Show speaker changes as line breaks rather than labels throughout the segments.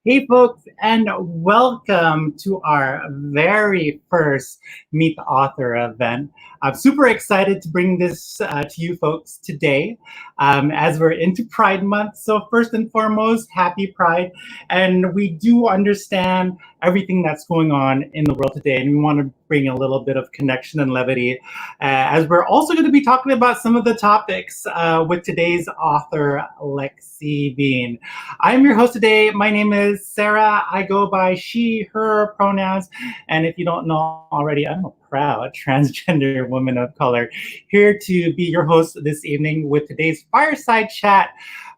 Hey, folks, and welcome to our very first Meet the Author event. I'm super excited to bring this to you folks today as we're into Pride Month. So first and foremost, happy Pride. And we do understand everything that's going on in the world today, and we want to bring a little bit of connection and levity as we're also going to be talking about some of the topics with today's author, Lexie Bean. I'm your host today. My name is Sarah. I go by she, her pronouns. And if you don't know already, I'm a proud transgender woman of color here to be your host this evening with today's fireside chat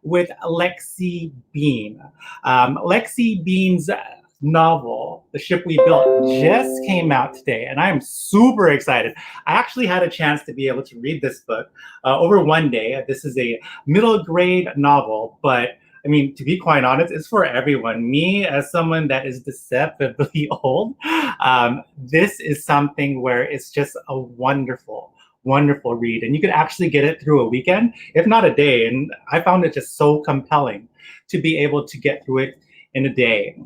with Lexie Bean. Lexie Bean's novel, The Ship We Built, just came out today, and I'm super excited. I actually had a chance to be able to read this book over one day. This is a middle grade novel, but I mean, to be quite honest, it's for everyone. Me, as someone that is deceptively old, this is something where it's just a wonderful read. And you could actually get it through a weekend, if not a day. And I found it just so compelling to be able to get through it in a day.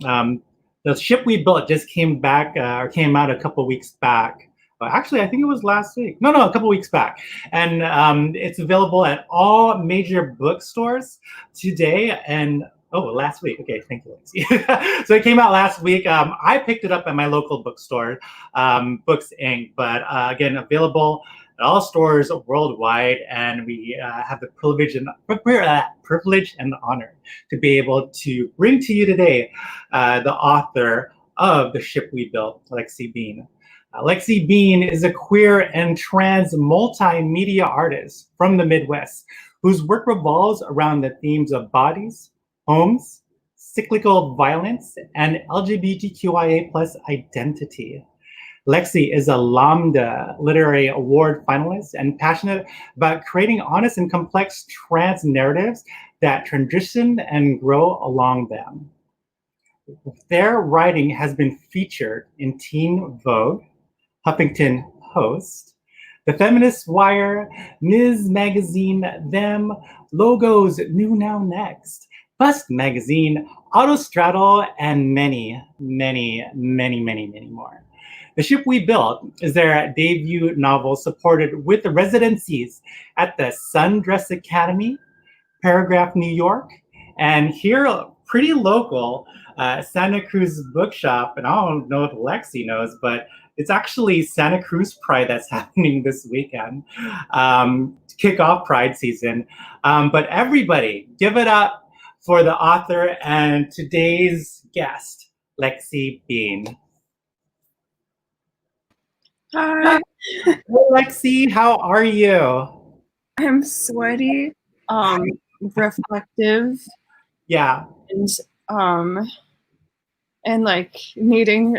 The Ship We Built just came out a couple weeks back. Actually, I think it was last week. No, a couple weeks back. And it's available at all major bookstores today. And last week. Okay, thank you, Lexie. So it came out last week. I picked it up at my local bookstore, Books Inc. But again, available at all stores worldwide. And we have the privilege and the honor to be able to bring to you today the author of The Ship We Built, Lexie Bean. Lexie Bean is a queer and trans multimedia artist from the Midwest whose work revolves around the themes of bodies, homes, cyclical violence, and LGBTQIA+ identity. Lexie is a Lambda Literary Award Finalist and passionate about creating honest and complex trans narratives that transition and grow along them. Their writing has been featured in Teen Vogue, Huffington Post, the Feminist Wire, Ms. Magazine, Them, Logos, NewNowNext, Bust Magazine, Autostraddle, and many more. The Ship We Built is their debut novel supported with the residencies at the Sundress Academy, Paragraph, New York, and here, pretty local, Santa Cruz Bookshop. And I don't know if Lexie knows, but it's actually Santa Cruz Pride that's happening this weekend to kick off Pride season. But everybody, give it up for the author and today's guest, Lexie Bean.
Hi.
Hey, Lexie, how are you?
I'm sweaty, reflective.
Yeah.
And like needing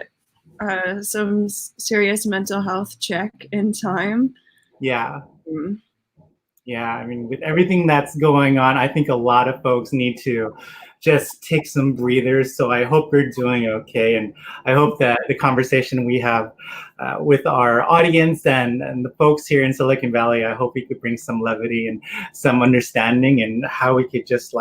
some serious mental health check in time.
Yeah. Yeah, I mean, with everything that's going on, I think a lot of folks need to just take some breathers. So I hope you're doing okay. And I hope that the conversation we have with our audience and the folks here in Silicon Valley, I hope we could bring some levity and some understanding and how we could just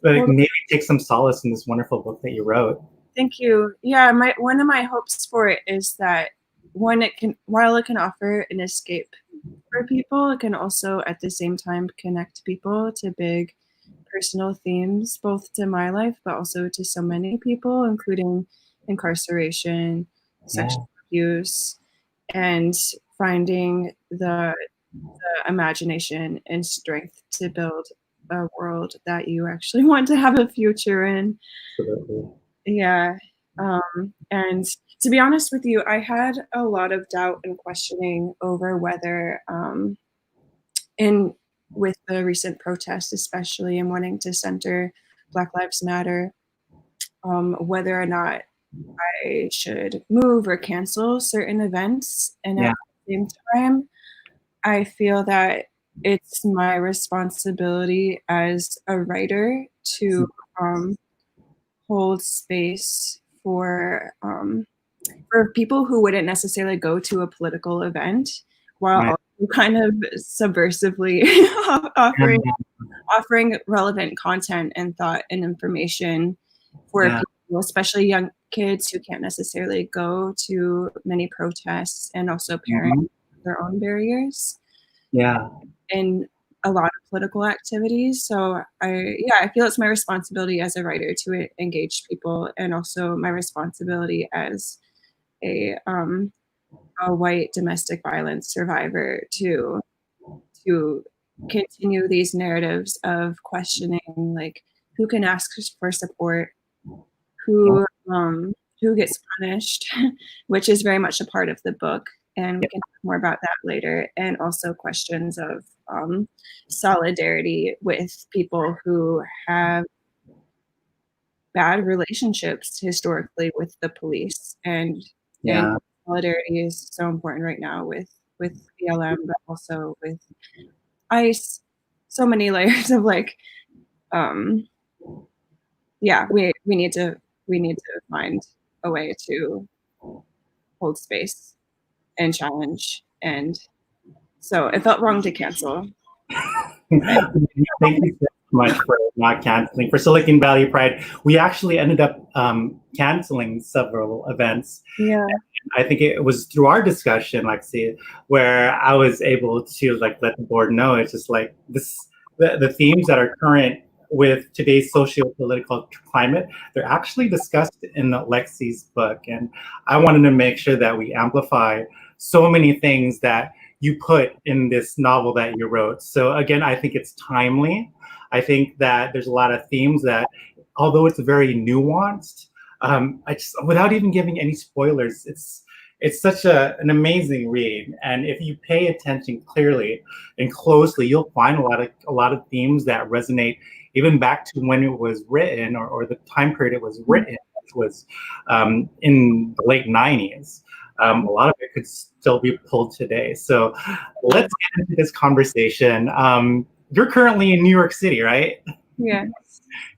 maybe take some solace in this wonderful book that you wrote.
Thank you. Yeah, one of my hopes for it is that while it can offer an escape for people, it can also at the same time connect people to big personal themes, both to my life, but also to so many people, including incarceration, sexual abuse, and finding the imagination and strength to build a world that you actually want to have a future in.
Absolutely.
Yeah. And to be honest with you, I had a lot of doubt and questioning over whether, with the recent protests, especially, and wanting to center Black Lives Matter, whether or not I should move or cancel certain events. And at the same time, I feel that it's my responsibility as a writer to hold space for people who wouldn't necessarily go to a political event, while also kind of subversively offering relevant content and thought and information for people, especially young kids who can't necessarily go to many protests, and also parents with their own barriers.
Yeah.
In a lot of political activities. So I feel it's my responsibility as a writer to engage people, and also my responsibility as a white domestic violence survivor to continue these narratives of questioning, like, who can ask for support, who gets punished, which is very much a part of the book, and we can talk more about that later. And also questions of solidarity with people who have bad relationships historically with the police, and solidarity is so important right now with BLM, but also with ICE. So many layers of like, we need to find a way to hold space and challenge. And so it felt wrong to cancel.
Thank you so much for not canceling. For Silicon Valley Pride, we actually ended up canceling several events.
Yeah.
I think it was through our discussion, Lexie, where I was able to like let the board know it's just like the themes that are current with today's socio-political climate, they're actually discussed in Lexie's book. And I wanted to make sure that we amplify so many things that you put in this novel that you wrote. So again, I think it's timely. I think that there's a lot of themes that, although it's very nuanced, I just, without even giving any spoilers, it's such an amazing read. And if you pay attention clearly and closely, you'll find a lot of themes that resonate even back to when it was written, or the time period it was written, which was in the late 90s. A lot of it could still be pulled today. So let's get into this conversation. You're currently in New York City, right?
Yeah.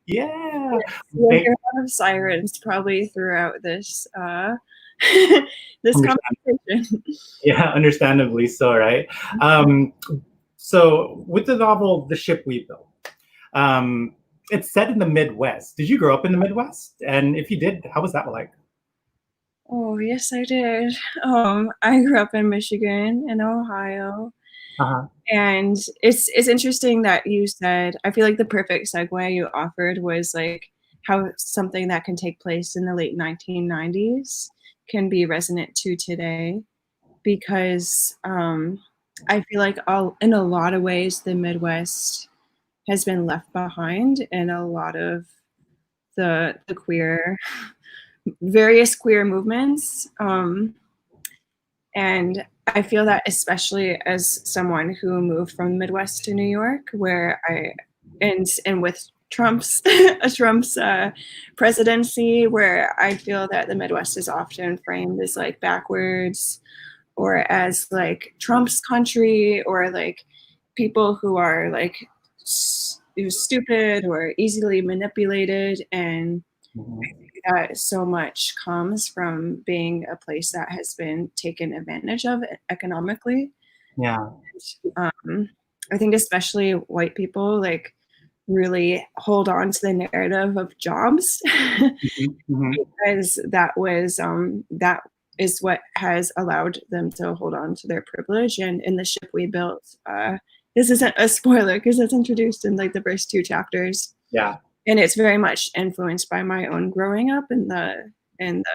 Yeah.
You'll hear a lot of sirens probably throughout this this conversation.
Yeah, understandably so, right? So with the novel, The Ship We Built, it's set in the Midwest. Did you grow up in the Midwest? And if you did, how was that like?
Oh, yes, I did. I grew up in Michigan and Ohio. And it's interesting that you said, I feel like the perfect segue you offered was like how something that can take place in the late 1990s can be resonant to today, because I feel like in a lot of ways the Midwest has been left behind in a lot of the various queer movements. And I feel that, especially as someone who moved from the Midwest to New York, where and with Trump's presidency, where I feel that the Midwest is often framed as like backwards, or as like Trump's country, or like people who are like stupid or easily manipulated. And I think that so much comes from being a place that has been taken advantage of economically.
Yeah.
I think especially white people like really hold on to the narrative of jobs because that is what has allowed them to hold on to their privilege. And in The Ship We Built, this isn't a spoiler because it's introduced in like the first 2 chapters.
Yeah.
And it's very much influenced by my own growing up and the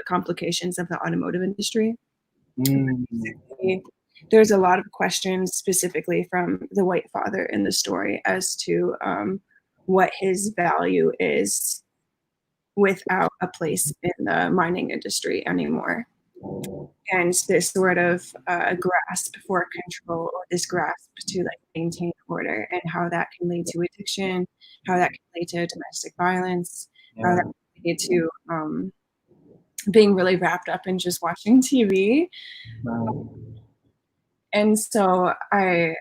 complications of the automotive industry. There's a lot of questions specifically from the white father in the story as to what his value is without a place in the mining industry anymore. And this sort of grasp for control, or this grasp to like maintain order, and how that can lead to addiction, how that can lead to domestic violence, how that can lead to being really wrapped up in just watching TV. And so I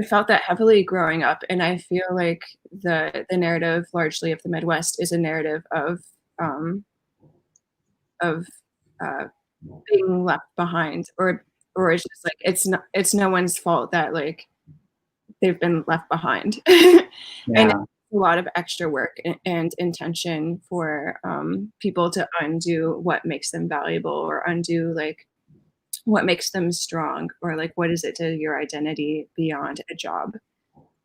felt that heavily growing up, and I feel like the narrative largely of the Midwest is a narrative of being left behind, or it's just like it's no one's fault that like they've been left behind. And a lot of extra work and intention for people to undo what makes them valuable, or undo like what makes them strong, or like what is it to your identity beyond a job.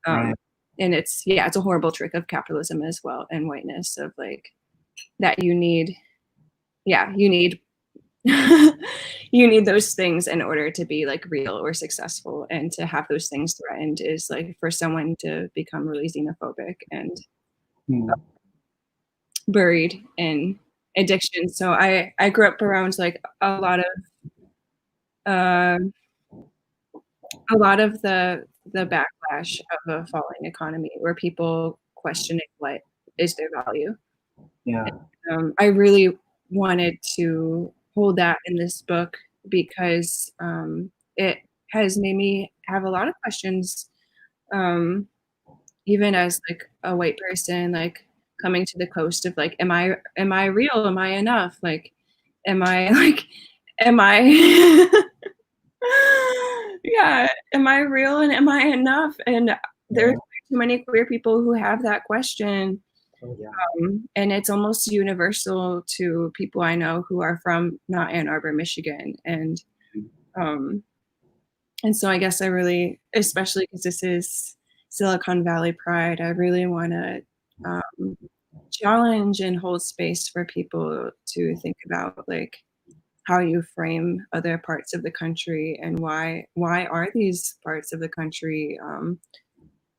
Right.
And it's a horrible trick of capitalism as well, and whiteness, of like that you need you need those things in order to be like real or successful, and to have those things threatened is like for someone to become really xenophobic and buried in addiction. So I grew up around like a lot of the backlash of a falling economy, where people questioning what is their value.
Yeah.
I really wanted to hold that in this book, because it has made me have a lot of questions, even as like a white person, like coming to the coast, of like, am I real? Am I enough? Like, am I yeah, am I real, and am I enough? And there's too many queer people who have that question.
Oh, yeah.
And it's almost universal to people I know who are from not Ann Arbor, Michigan. And so I guess I really, especially because this is Silicon Valley Pride, I really want to challenge and hold space for people to think about like how you frame other parts of the country, and why are these parts of the country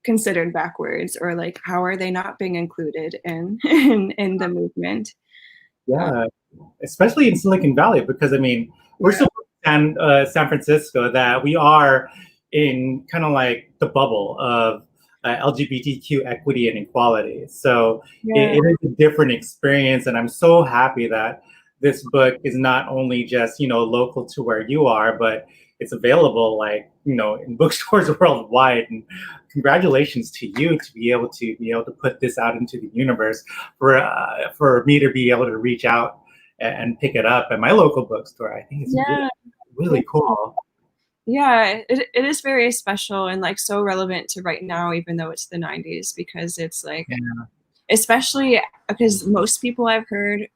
considered backwards, or like how are they not being included in the movement.
Yeah, especially in Silicon Valley, because I mean, we're so in San Francisco that we are in kind of like the bubble of LGBTQ equity and equality. So it is a different experience, and I'm so happy that this book is not only just, you know, local to where you are, but it's available, like, you know, in bookstores worldwide. And congratulations to you to be able to put this out into the universe, for me to be able to reach out and pick it up at my local bookstore. I think it's really cool.
Yeah, it is very special, and like so relevant to right now, even though it's the 90s, because it's like, especially because most people I've heard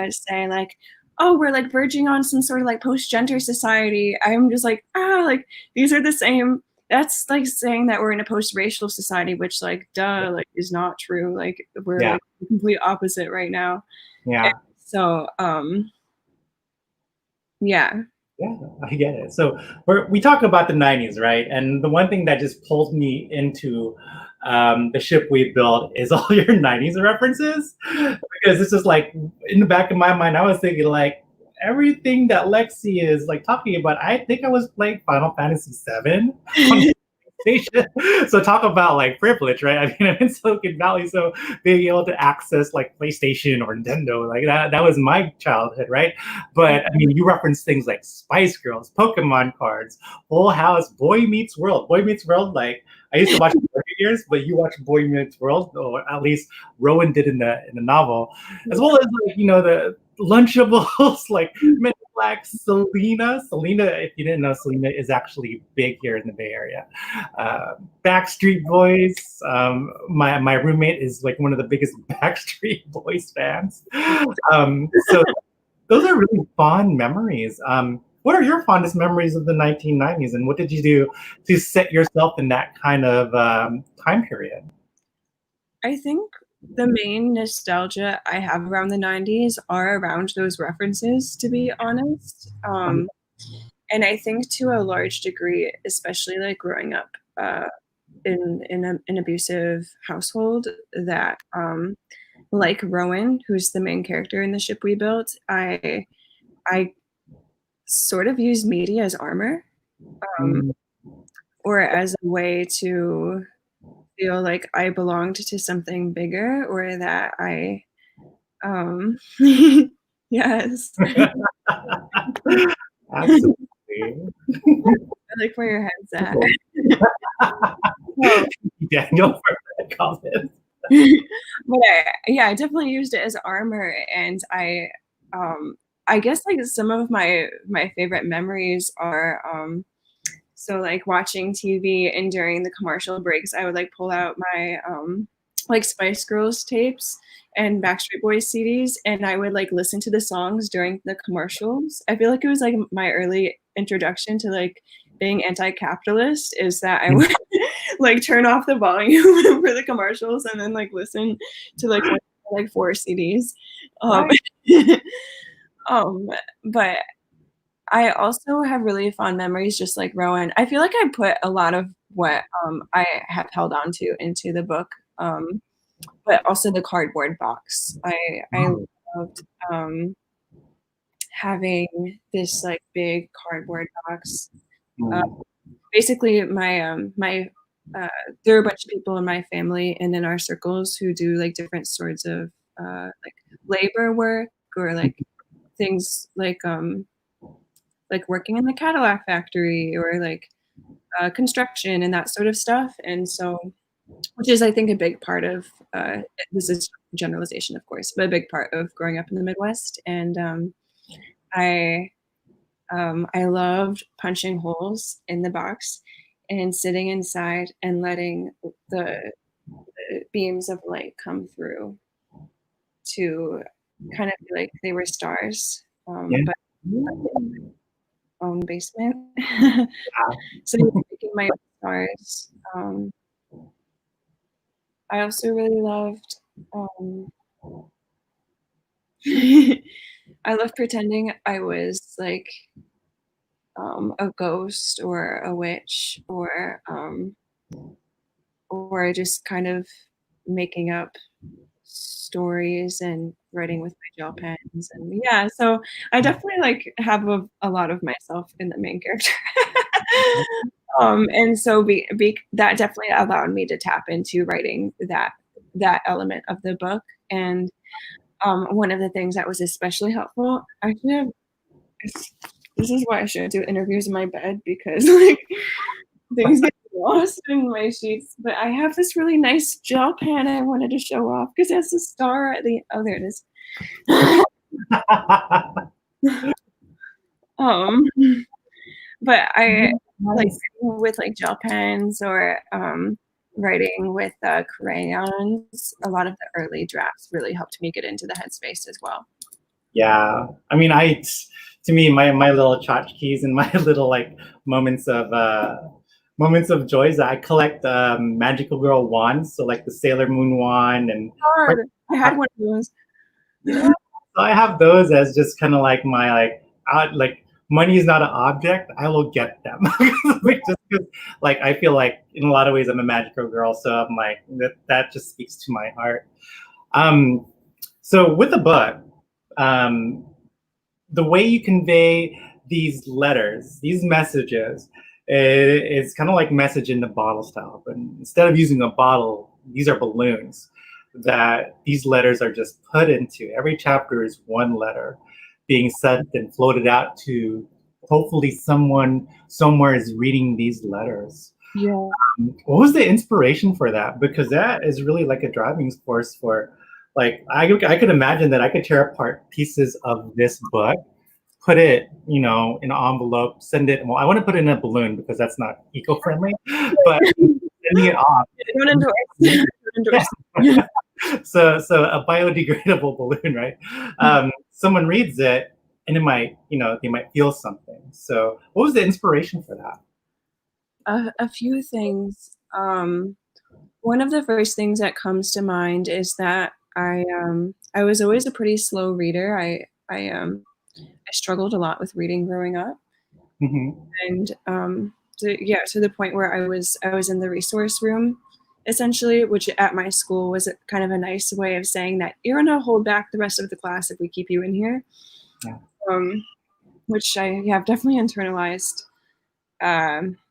say like, oh, we're like verging on some sort of like post-gender society. I'm just like, like these are the same. That's like saying that we're in a post-racial society, which like, duh, like is not true. Like we're like the complete opposite right now.
Yeah.
And so, yeah.
Yeah, I get it. So we talk about the 90s, right? And the one thing that just pulls me into the ship we built is all your 90s references. Because it's just like, in the back of my mind, I was thinking like, everything that Lexie is like talking about, I think I was playing Final Fantasy VII on PlayStation. So talk about like privilege, right? I mean, I'm in Silicon Valley, so being able to access like PlayStation or Nintendo, like that was my childhood, right? But I mean, you reference things like Spice Girls, Pokemon cards, Full House, Boy Meets World. Boy Meets World, like I used to watch it for years, but you watch Boy Meets World, or at least Rowan did in the novel, as well as like, you know, the Lunchables, like Men in Black, Selena. If you didn't know, Selena is actually big here in the Bay Area. Backstreet Boys. My roommate is like one of the biggest Backstreet Boys fans. So those are really fond memories. What are your fondest memories of the 1990s, and what did you do to set yourself in that kind of time period?
I think the main nostalgia I have around the 90s are around those references, to be honest. And I think to a large degree, especially like growing up in an abusive household, that like Rowan, who's the main character in the ship we built, I sort of use media as armor, or as a way to feel like I belonged to something bigger, or that I yes.
Absolutely.
I like where your head's at.
Daniel for that comment.
But I definitely used it as armor, and I guess like some of my favorite memories are so like watching TV, and during the commercial breaks I would like pull out my like Spice Girls tapes and Backstreet Boys CDs, and I would like listen to the songs during the commercials. I feel like it was like my early introduction to like being anti-capitalist, is that I would like turn off the volume for the commercials and then like listen to like 4 CDs. Um, but I also have really fond memories, just like Rowan. I feel like I put a lot of what I have held on to into the book, but also the cardboard box. I loved having this like big cardboard box. Basically, there are a bunch of people in my family and in our circles who do like different sorts of like labor work, or like things like working in the Cadillac factory, or like construction and that sort of stuff. And so, which is, I think, a big part of, this is generalization, of course, but a big part of growing up in the Midwest. And I loved punching holes in the box and sitting inside and letting the beams of light come through to kind of feel like they were stars, but own basement. So making my own stars. I also really loved, I loved pretending I was like a ghost or a witch, or just kind of making up stories and writing with my gel pens. And yeah, so I definitely like have a lot of myself in the main character. And so that definitely allowed me to tap into writing that element of the book. And one of the things that was especially helpful, this is why I shouldn't do interviews in my bed, because like things get lost in my sheets. But I have this really nice gel pen I wanted to show off because it has a star at the, oh, there it is. But I like with like gel pens, or writing with crayons. A lot of the early drafts really helped me get into the headspace as well.
Yeah, I mean, to me, my little tchotchkes and my little like moments of joys. I collect magical girl wands, so like the Sailor Moon wand, and
I had one of those.
Yeah, so I have those as just kind of like my like money is not an object. I will get them like, just because like I feel like in a lot of ways I'm a magical girl, so I'm like that just speaks to my heart. So with the book, the way you convey these letters, these messages, it's kind of like message in the bottle style, but instead of using a bottle, these are balloons that these letters are just put into. Every chapter is one letter being sent and floated out to hopefully someone somewhere is reading these letters.
Yeah.
What was the inspiration for that? Because that is really like a driving force for, like, I could imagine that I could tear apart pieces of this book, put it, in an envelope, send it. Well, I want to put it in a balloon because that's not eco-friendly, but sending it off.
Don't endorse.
So a biodegradable balloon, right? Someone reads it and it might, they might feel something. So what was the inspiration for that?
A few things. One of the first things that comes to mind is that I was always a pretty slow reader. I struggled a lot with reading growing up, and to the point where I was in the resource room, essentially, which at my school was kind of a nice way of saying that you're gonna hold back the rest of the class if we keep you in here.
Yeah.
Which I have definitely internalized.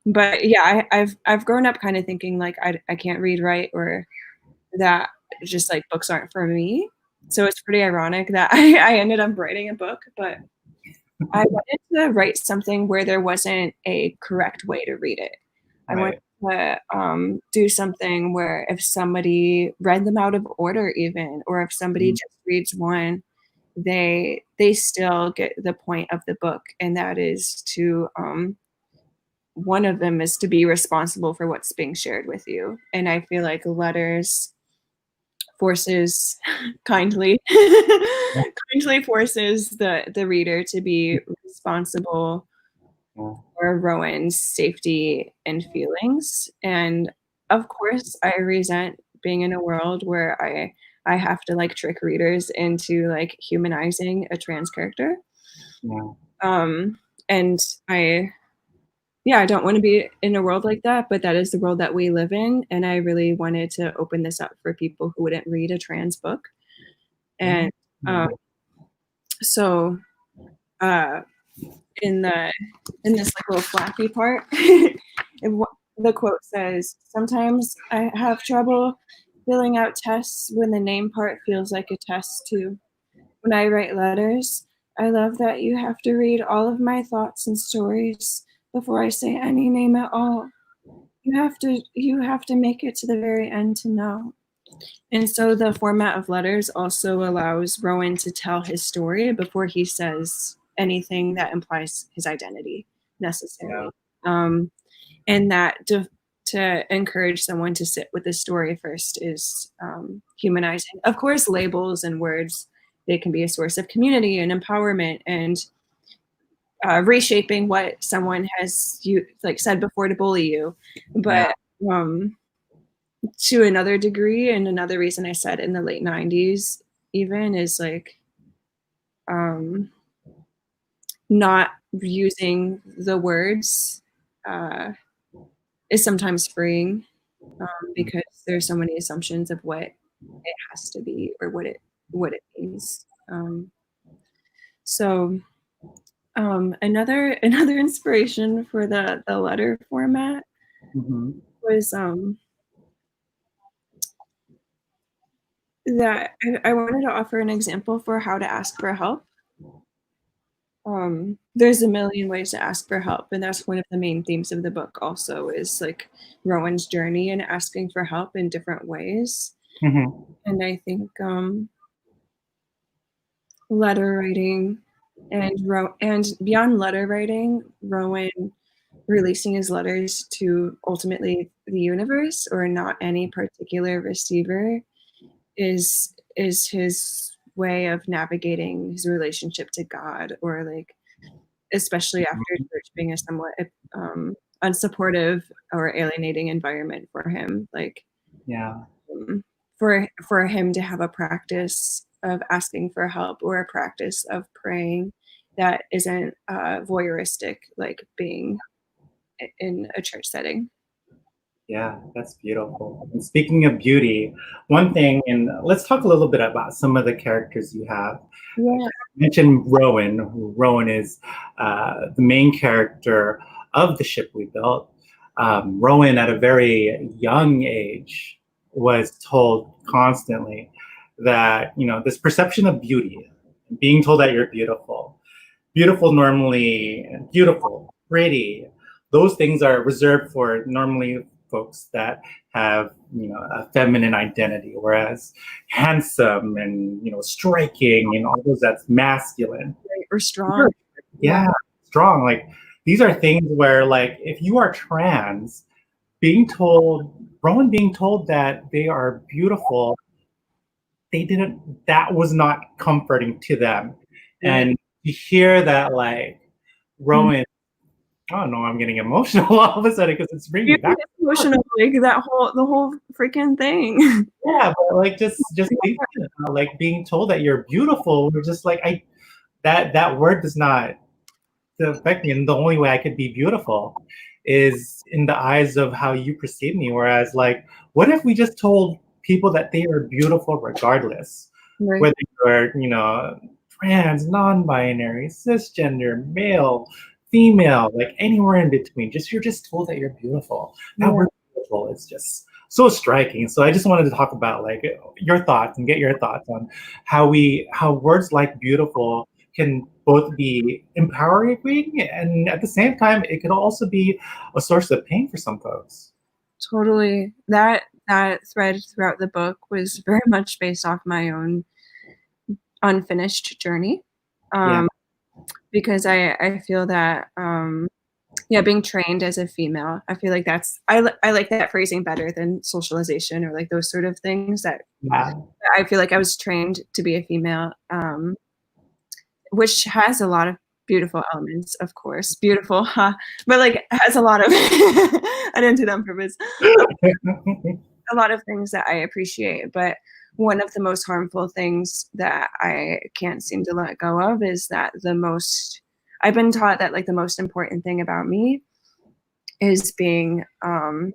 But yeah, I've grown up kind of thinking like I can't read, right, or that just like books aren't for me. So it's pretty ironic that I ended up writing a book, but I wanted to write something where there wasn't a correct way to read it. I wanted to do something where if somebody read them out of order, even, or if somebody just reads one, they still get the point of the book, and that is to one of them is to be responsible for what's being shared with you. And I feel like letters forces kindly kindly forces the reader to be responsible for Rowan's safety and feelings. And of course, I resent being in a world where I have to like trick readers into like humanizing a trans character. And I don't want to be in a world like that, but that is the world that we live in. And I really wanted to open this up for people who wouldn't read a trans book. And so in this like little flappy part, the quote says, "Sometimes I have trouble filling out tests when the name part feels like a test too. When I write letters, I love that you have to read all of my thoughts and stories before I say any name at all. You have to make it to the very end to know." And so the format of letters also allows Rowan to tell his story before he says anything that implies his identity necessarily. And that to encourage someone to sit with the story first is humanizing. Of course, labels and words, they can be a source of community and empowerment and reshaping what someone has said before to bully you. But to another degree, and another reason I said in the late 90s even is like not using the words is sometimes freeing because there's so many assumptions of what it has to be or what it means. Another inspiration for the letter format was that I wanted to offer an example for how to ask for help. There's a million ways to ask for help, and that's one of the main themes of the book also is like Rowan's journey and asking for help in different ways. And I think letter writing and beyond letter writing, Rowan releasing his letters to ultimately the universe or not any particular receiver is his way of navigating his relationship to God, or like especially after church being a somewhat unsupportive or alienating environment for him, like for him to have a practice of asking for help or a practice of praying that isn't voyeuristic, like being in a church setting.
Yeah, that's beautiful. And speaking of beauty, one thing, and let's talk a little bit about some of the characters you have.
Yeah.
I mentioned Rowan. Rowan is the main character of the ship we built. Rowan, at a very young age, was told constantly that, this perception of beauty, being told that you're beautiful normally, beautiful, pretty, those things are reserved for normally folks that have a feminine identity, whereas handsome and striking and all those, that's masculine
or strong.
Strong, like these are things where, like, if you are trans, Rowan being told that they are beautiful, that was not comforting to them. And you hear that, like, Rowan, I don't know, I'm getting emotional all of a sudden because it's bringing me back.
Emotional, like the whole freaking thing.
Yeah, but like just thinking about, like, being told that you're beautiful, we're just like, that word does not affect me, and the only way I could be beautiful is in the eyes of how you perceive me. Whereas, like, what if we just told people that they are beautiful regardless, whether you're trans, non-binary, cisgender, male, female, like anywhere in between, you're just told that you're beautiful. That word beautiful is just so striking. So I just wanted to talk about, like, your thoughts and get your thoughts on how words like beautiful can both be empowering, and at the same time it can also be a source of pain for some folks.
Totally. That thread throughout the book was very much based off my own unfinished journey. Because I feel that yeah, being trained as a female. I feel like I like that phrasing better than socialization or like those sort of things. That
Yeah.
I feel like I was trained to be a female, which has a lot of beautiful elements, of course. Beautiful, huh? But like has a lot of I didn't do that on purpose. A lot of things that I appreciate, but one of the most harmful things that I can't seem to let go of is that I've been taught that like the most important thing about me is being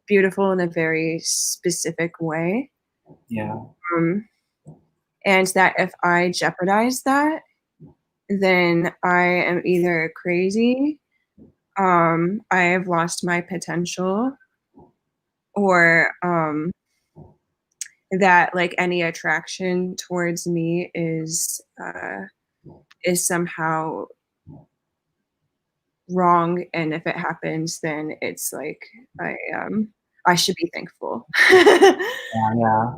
beautiful in a very specific way.
Yeah.
Um, and that if I jeopardize that, then I am either crazy, I have lost my potential, or that like any attraction towards me is somehow wrong, and if it happens, then it's like I should be thankful.
Yeah.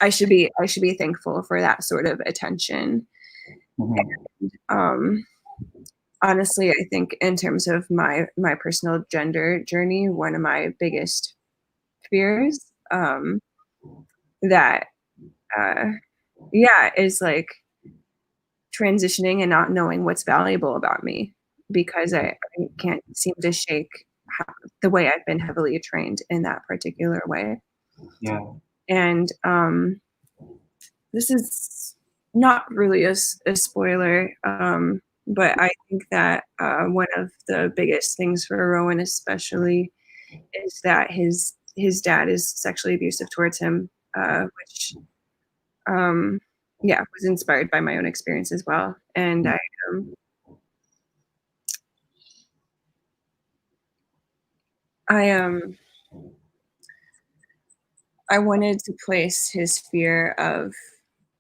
I should be thankful for that sort of attention. Um, honestly, I think in terms of my personal gender journey, one of my biggest fears that is like transitioning and not knowing what's valuable about me, because I can't seem to shake the way I've been heavily trained in that particular way.
Yeah.
And this is not really a spoiler, but I think that one of the biggest things for Rowan especially is that his dad is sexually abusive towards him, which was inspired by my own experience as well. And I wanted to place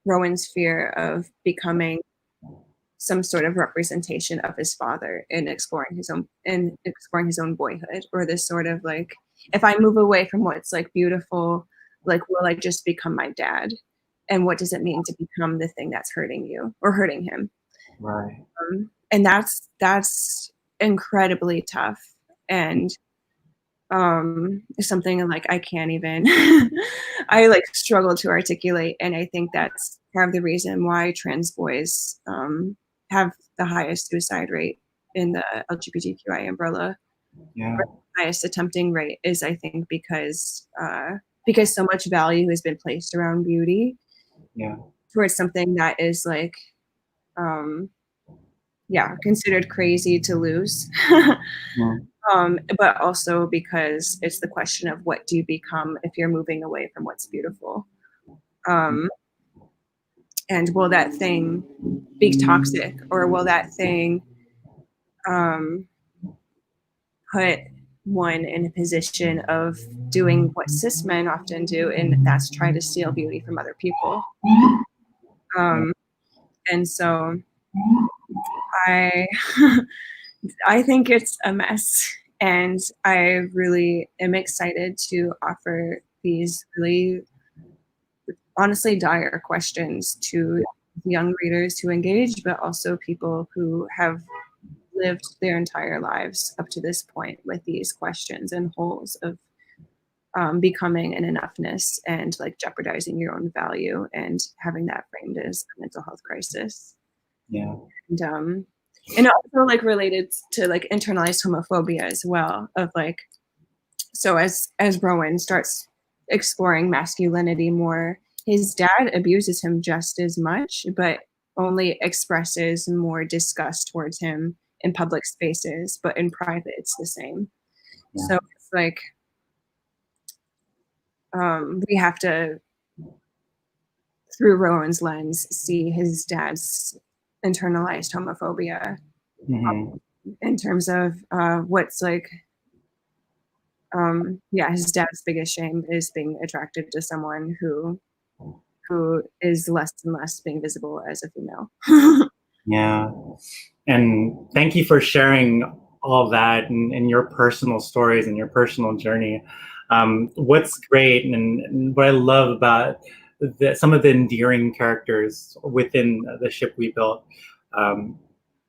Rowan's fear of becoming some sort of representation of his father in exploring his own boyhood, or this sort of like, if I move away from what's like beautiful, like will I just become my dad? And what does it mean to become the thing that's hurting you or hurting him?
Right.
And that's incredibly tough, and something like I can't even I like struggle to articulate. And I think that's part of the reason why trans boys have the highest suicide rate in the LGBTQI umbrella.
Yeah.
Highest attempting rate is, I think, because so much value has been placed around beauty.
Yeah.
Towards something that is like considered crazy to lose. But also because it's the question of what do you become if you're moving away from what's beautiful. And will that thing be toxic, or will that thing put one in a position of doing what cis men often do, and that's try to steal beauty from other people. And so I think it's a mess, and I really am excited to offer these really honestly dire questions to young readers who engage, but also people who have lived their entire lives up to this point with these questions and holes of becoming an enoughness and like jeopardizing your own value and having that framed as a mental health crisis.
Yeah.
And also like related to like internalized homophobia as well, of like, so as Rowan starts exploring masculinity more, his dad abuses him just as much, but only expresses more disgust towards him in public spaces, but in private it's the same. Yeah. So it's like we have to, through Rowan's lens, see his dad's internalized homophobia in terms of what's like, his dad's biggest shame is being attracted to someone who is less and less being visible as a female.
Yeah. And thank you for sharing all that and your personal stories and your personal journey. What's great and what I love about some of the endearing characters within the ship we built,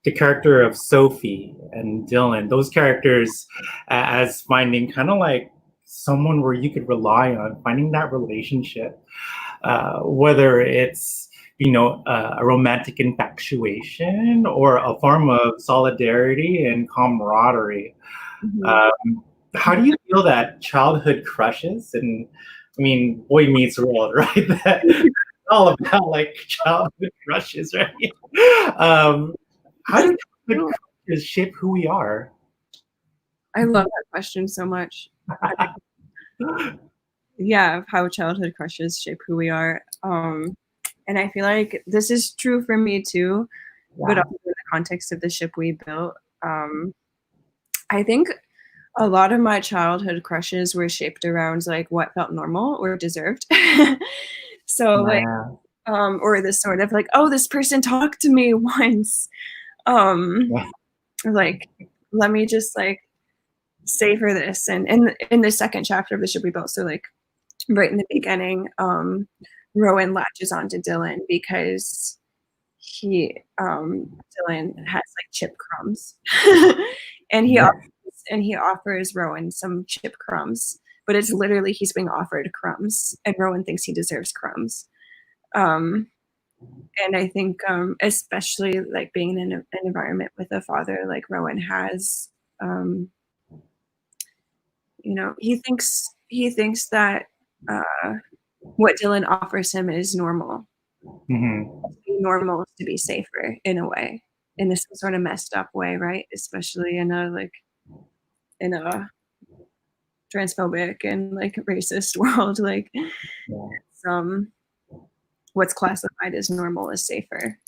the character of Sophie and Dylan, those characters as finding kind of like someone where you could rely on, finding that relationship, whether it's, you know, a romantic infatuation or a form of solidarity and camaraderie. How do you feel that childhood crushes, and I mean, Boy Meets World, right? That's all about like childhood crushes, right? How do childhood crushes shape who we are?
I love that question so much. Yeah, of how childhood crushes shape who we are. And I feel like this is true for me too, but also in the context of the ship we built. I think a lot of my childhood crushes were shaped around like what felt normal or deserved. So like, or this sort of like, oh, this person talked to me once. Like, let me just like savor this. And in the second chapter of the ship we built, so like right in the beginning, Rowan latches onto Dylan because Dylan has like chip crumbs, and he offers Rowan some chip crumbs, but it's literally he's being offered crumbs, and Rowan thinks he deserves crumbs. And I think especially like being in an environment with a father like Rowan has, you know, he thinks that what Dylan offers him is normal. Normal is to be safer in a way, in this sort of messed up way, right? Especially in a transphobic and like racist world, like what's classified as normal is safer.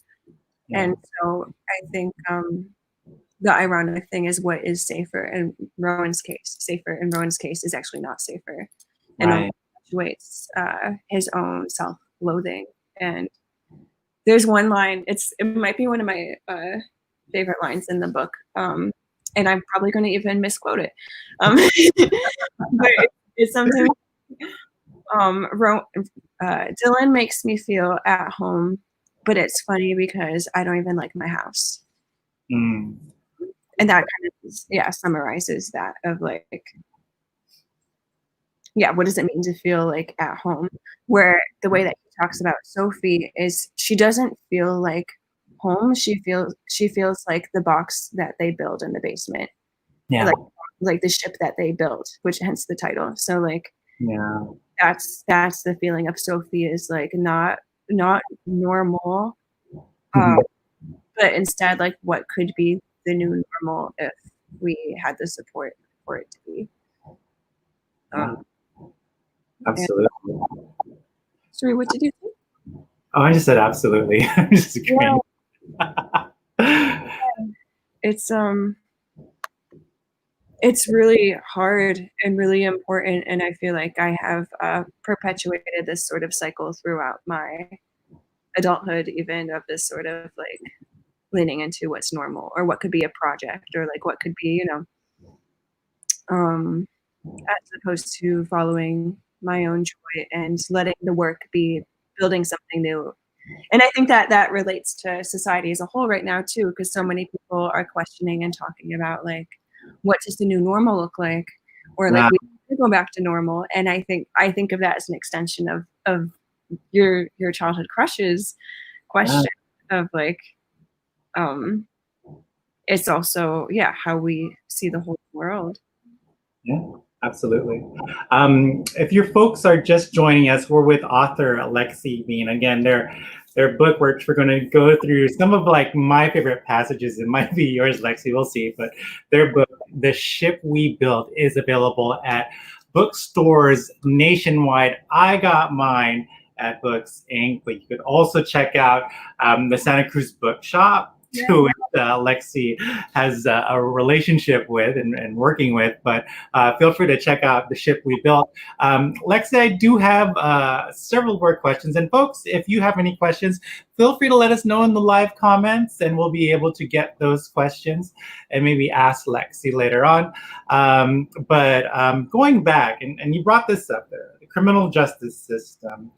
And so I think the ironic thing is what is safer in Rowan's case is actually not safer, and perpetuates his own self-loathing. And there's one line, it might be one of my favorite lines in the book, and I'm probably going to even misquote it, but it's something Dylan makes me feel at home, but it's funny because I don't even like my house. And that kind of summarizes that of like, what does it mean to feel like at home? Where the way that he talks about Sophie is she doesn't feel like home. She feels like the box that they build in the basement. Like the ship that they built, which hence the title. So like that's the feeling of Sophie, is like not normal, but instead like what could be the new normal if we had the support for it to be.
Absolutely.
Sorry, what did you think?
Oh, I just said absolutely. I'm just agreeing.
It's really hard and really important, and I feel like I have perpetuated this sort of cycle throughout my adulthood, even of this sort of like leaning into what's normal or what could be a project or like what could be, you know, as opposed to following my own joy and letting the work be building something new. And I think that relates to society as a whole right now too, because so many people are questioning and talking about like, what does the new normal look like, or like we need to go back to normal. And I think of that as an extension of your childhood crushes question of like, it's also how we see the whole world.
Yeah, absolutely. If your folks are just joining us, we're with author Lexie Bean. Again, their book, we're going to go through some of like my favorite passages. It might be yours, Lexie, we'll see. But their book, The Ship We Built, is available at bookstores nationwide. I got mine at Books Inc., but you could also check out the Santa Cruz Bookshop, who Lexie has a relationship with and working with, but feel free to check out The Ship We Built. Lexie, I do have several more questions, and folks, if you have any questions, feel free to let us know in the live comments, and we'll be able to get those questions and maybe ask Lexie later on. But going back, and you brought this up there, the criminal justice system.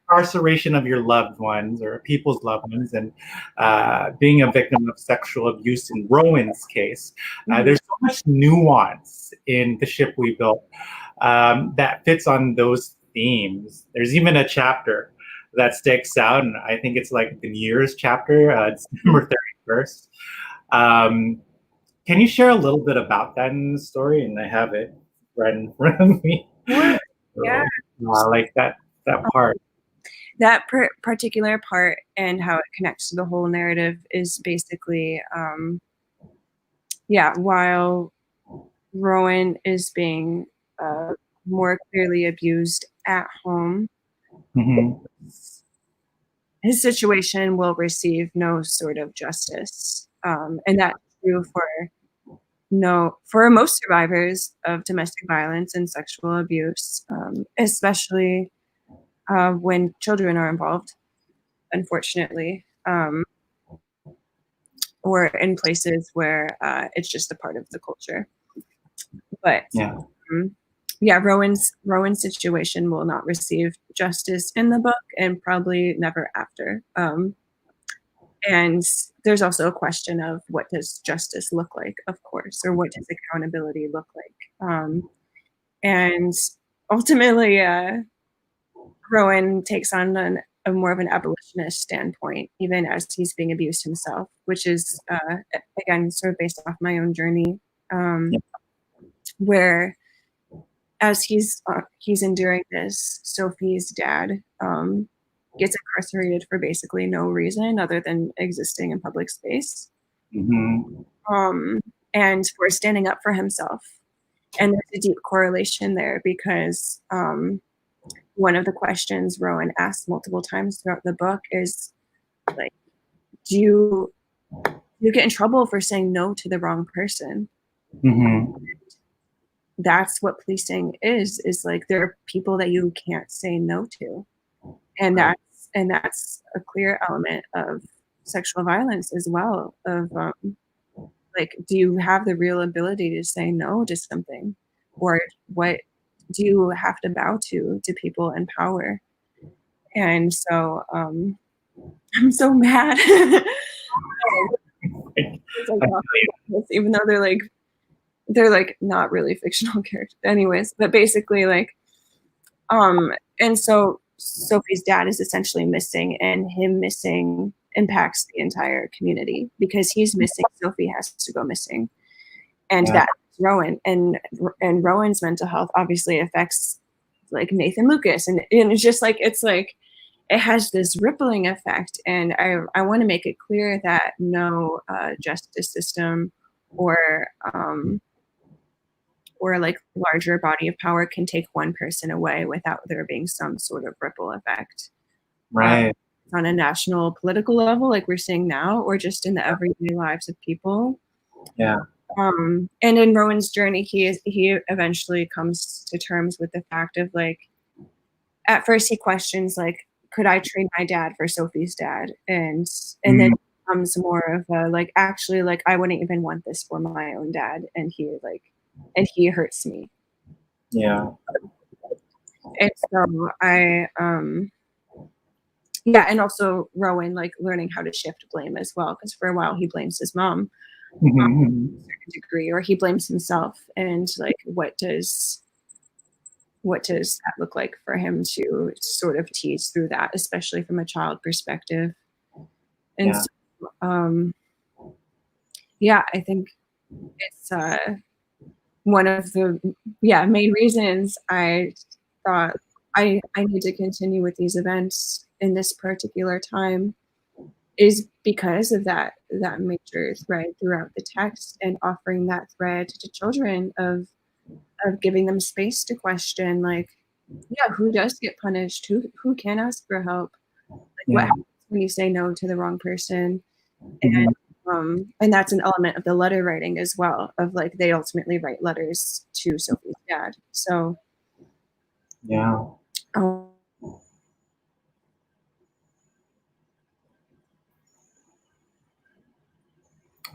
incarceration of your loved ones or people's loved ones, and being a victim of sexual abuse in Rowan's case. There's so much nuance in The Ship We Built that fits on those themes. There's even a chapter that sticks out, and I think it's like the New Year's chapter, December 31st. Can you share a little bit about that in the story? And I have it right in front of me.
Yeah.
So, like that part.
That particular part and how it connects to the whole narrative is basically, while Rowan is being more clearly abused at home, his situation will receive no sort of justice. And that's true for most survivors of domestic violence and sexual abuse, especially when children are involved, unfortunately, or in places where it's just a part of the culture. But Rowan's situation will not receive justice in the book, and probably never after. And there's also a question of what does justice look like, of course, or what does accountability look like? And ultimately, Rowan takes on a more of an abolitionist standpoint, even as he's being abused himself, which is, again, sort of based off my own journey, where as he's enduring this, Sophie's dad gets incarcerated for basically no reason other than existing in public space, and for standing up for himself. And there's a deep correlation there because one of the questions Rowan asks multiple times throughout the book is like, do you get in trouble for saying no to the wrong person? That's what policing is like, there are people that you can't say no to. And that's a clear element of sexual violence as well, of like, do you have the real ability to say no to something? Or what do you have to bow to people in power? And so I'm so mad. Even though they're like not really fictional characters anyways, but basically like and so Sophie's dad is essentially missing, and him missing impacts the entire community because he's missing. Sophie has to go missing, and that's Rowan, and Rowan's mental health obviously affects like Nathan Lucas, and it's just like it has this rippling effect. And I want to make it clear that no justice system or like larger body of power can take one person away without there being some sort of ripple effect.
Right.
On a national political level, like we're seeing now, or just in the everyday lives of people.
Yeah.
And in Rowan's journey, he eventually comes to terms with the fact of like, at first he questions like, could I trade my dad for Sophie's dad? And then it becomes more of a like, actually, like I wouldn't even want this for my own dad, and he hurts me.
Yeah.
And so and also Rowan like learning how to shift blame as well, because for a while he blames his mom to a certain degree, or he blames himself, and like what does that look like for him to sort of tease through that, especially from a child perspective. And so, I think it's one of the main reasons I thought I need to continue with these events in this particular time is because of that major thread throughout the text, and offering that thread to children of giving them space to question, like, who does get punished? Who can ask for help? Like, what happens when you say no to the wrong person? And that's an element of the letter writing as well, of like they ultimately write letters to Sophie's dad. So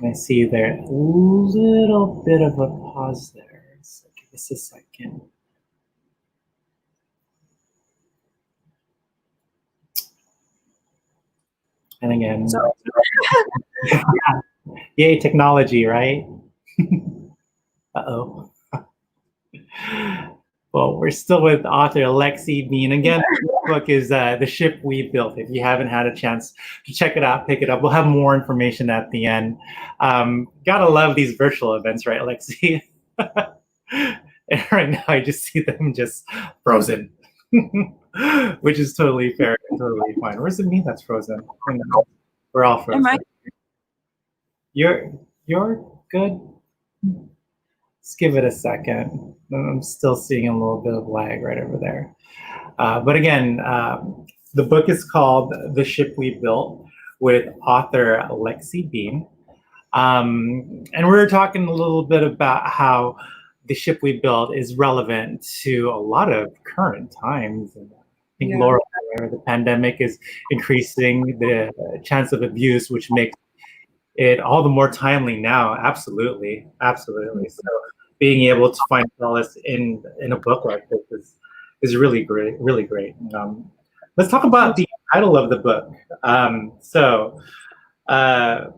I see there a little bit of a pause there. So give us a second. And again,
So
yay, technology, right? Uh-oh. Well, we're still with author Lexie Bean. Again, the book is The Ship We Built. If you haven't had a chance to check it out, pick it up. We'll have more information at the end. Gotta love these virtual events, right, Lexie? And right now, I just see them just frozen, which is totally fair and totally fine. Where's it me that's frozen? We're all frozen. You're good? Let's give it a second. I'm still seeing a little bit of lag right over there. But again, the book is called The Ship We Built with author Lexie Bean. And we're talking a little bit about how the ship we built is relevant to a lot of current times. I think Laura, the pandemic is increasing the chance of abuse, which makes it all the more timely now. Absolutely, absolutely. So being able to find solace in a book like this is really great, really great. Let's talk about the title of the book.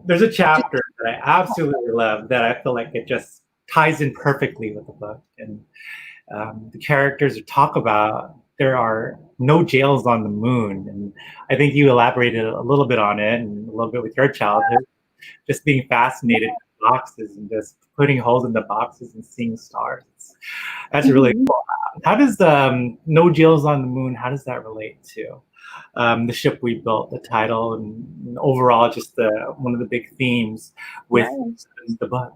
There's a chapter that I absolutely love that I feel like it just ties in perfectly with the book. And the characters talk about there are no jails on the moon. And I think you elaborated a little bit on it and a little bit with your childhood, just being fascinated with boxes and just putting holes in the boxes and seeing stars. That's really cool. How does No Jails on the Moon, how does that relate to The Ship We Built, the title, and overall just one of the big themes with the book?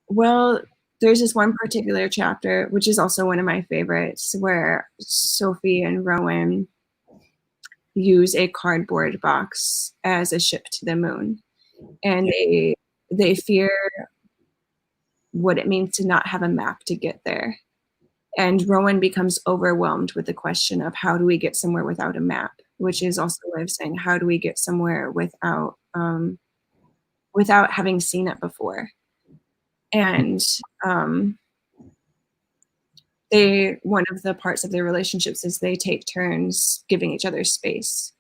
Well, there's this one particular chapter, which is also one of my favorites, where Sophie and Rowan use a cardboard box as a ship to the moon. And they fear what it means to not have a map to get there. And Rowan becomes overwhelmed with the question of how do we get somewhere without a map, which is also a way of saying how do we get somewhere without having seen it before. And one of the parts of their relationships is they take turns giving each other space,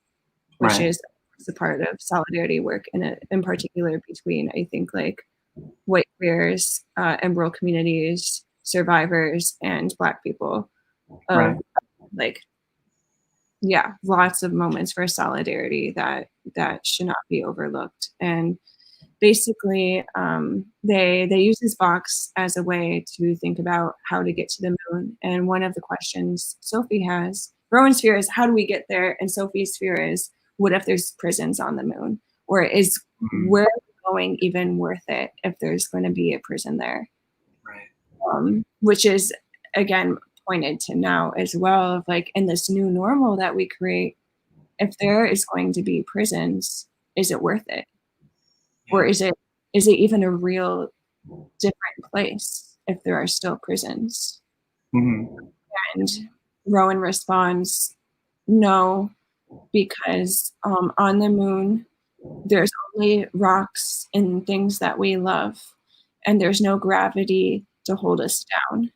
which is a part of solidarity work, in particular between, I think, like white queers and rural communities, survivors, and Black people. Lots of moments for solidarity that should not be overlooked. And basically, they use this box as a way to think about how to get to the moon. And one of the questions Sophie has, Rowan's fear is how do we get there? And Sophie's fear is what if there's prisons on the moon? Or is where we're going even worth it if there's going to be a prison there? Which is, again, pointed to now as well, of like in this new normal that we create, if there is going to be prisons, is it worth it? Or is it even a real different place if there are still prisons? And Rowan responds, no, because on the moon, there's only rocks and things that we love, and there's no gravity to hold us down.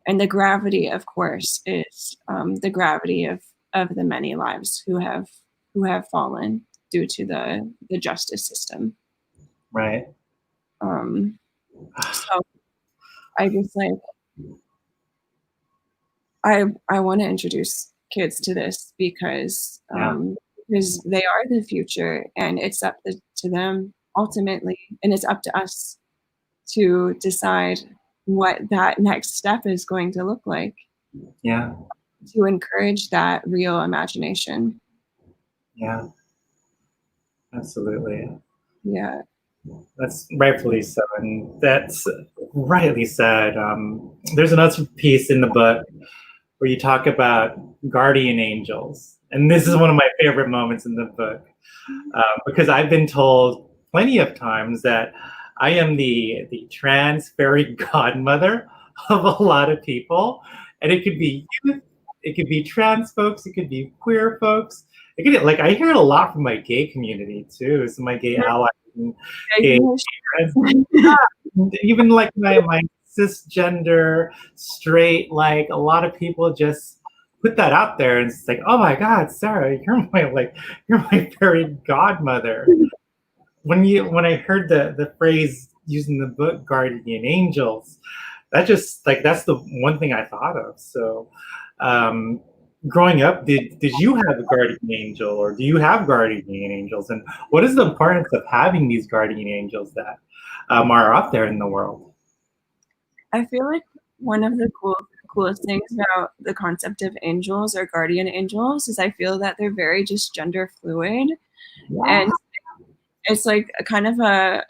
And the gravity, of course, is the gravity of the many lives who have fallen due to the justice system.
Right.
So I just I want to introduce kids to this because they are the future, and it's up to them ultimately, and it's up to us to decide what that next step is going to look like.
Yeah.
To encourage that real imagination.
Yeah. Absolutely.
Yeah.
That's rightfully so, and that's rightly said. There's another piece in the book where you talk about guardian angels, and this is one of my favorite moments in the book because I've been told plenty of times that I am the trans fairy godmother of a lot of people, and it could be youth, it could be trans folks, it could be queer folks. It could, like, I hear it a lot from my gay community too, so my gay allies and gay friends. Even like my cisgender, straight, like a lot of people just put that out there, and it's like, oh my God, Sarah, you're my fairy godmother. When I heard the phrase using the book guardian angels, that's the one thing I thought of. So growing up, did you have a guardian angel, or do you have guardian angels, and what is the importance of having these guardian angels that are out there in the world?
I feel like one of the coolest things about the concept of angels or guardian angels is I feel that they're very just gender fluid.
Yeah.
And it's like a kind of a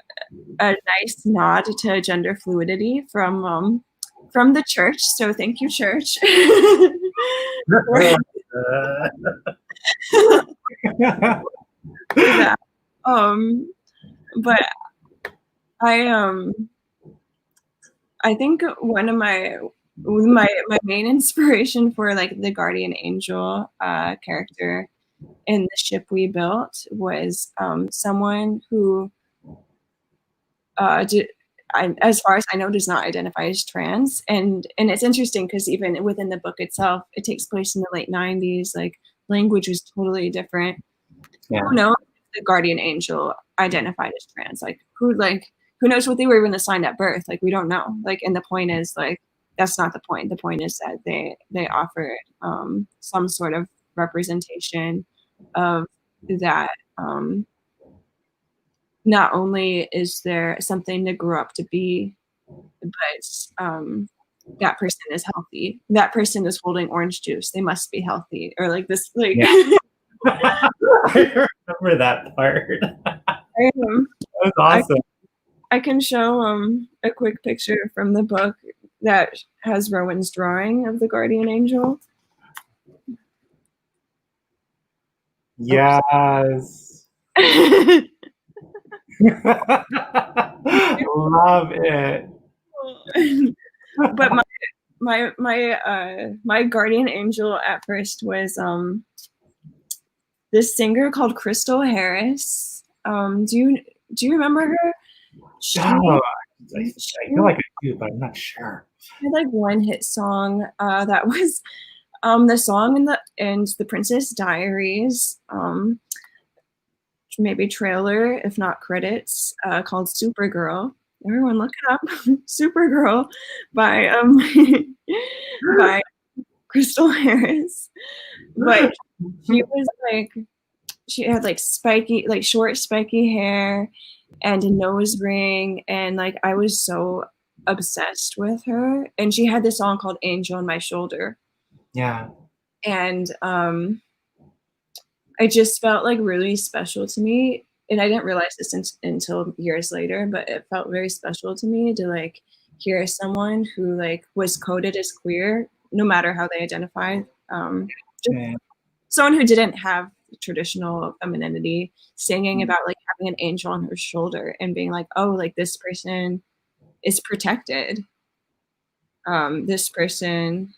nice nod to gender fluidity from the church. So thank you, church. That. But I think one of my main inspiration for like the guardian angel character in the ship we built was someone who as far as I know, does not identify as trans. And it's interesting because even within the book itself, it takes place in the late 90s. Like, language was totally different. Yeah. Who knows if the guardian angel identified as trans? Like, who knows what they were even assigned at birth? Like, we don't know. Like, and the point is, like, that's not the point. The point is that they offered some sort of representation of that. Not only is there something to grow up to be, but that person is healthy. That person is holding orange juice. They must be healthy, or like this. Like, yeah.
I remember that part. That was awesome.
I can show a quick picture from the book that has Rowan's drawing of the guardian angel.
Yes. Love it.
But my guardian angel at first was this singer called Crystal Harris. Do you remember her?
No, I feel like I do, but I'm not sure.
She had like one hit song that was the song in the Princess Diaries, maybe trailer, if not credits, called Supergirl. Everyone look it up. Supergirl by by Crystal Harris. But she had like spiky, like short spiky hair and a nose ring, and like I was so obsessed with her. And she had this song called Angel on My Shoulder.
Yeah.
And it just felt like really special to me. And I didn't realize this until years later, but it felt very special to me to like hear someone who like was coded as queer, no matter how they identified. Someone who didn't have traditional femininity singing about like having an angel on her shoulder and being like, oh, like this person is protected. This person,